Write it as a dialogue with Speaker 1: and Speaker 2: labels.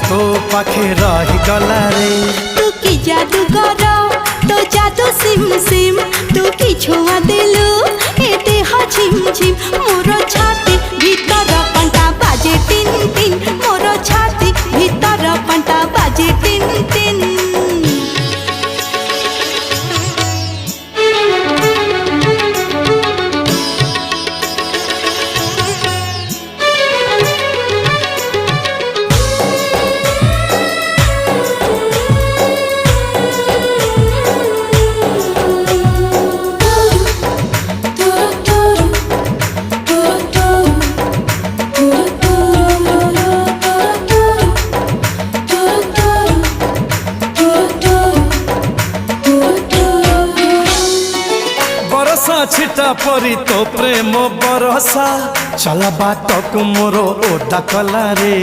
Speaker 1: तो पाखे रही गला रे।
Speaker 2: तू की जादू कर तो जादू सिम सिम तू की छुआ देलु ए देह झिम झिम मोर छाती भीतर पंटा बाजे टिन टिन मोर छाती भीतर पंटा बाजे टिन टिन।
Speaker 1: छिटा परी तो प्रेम बरसा चला बाट मोर ओदा कला रे।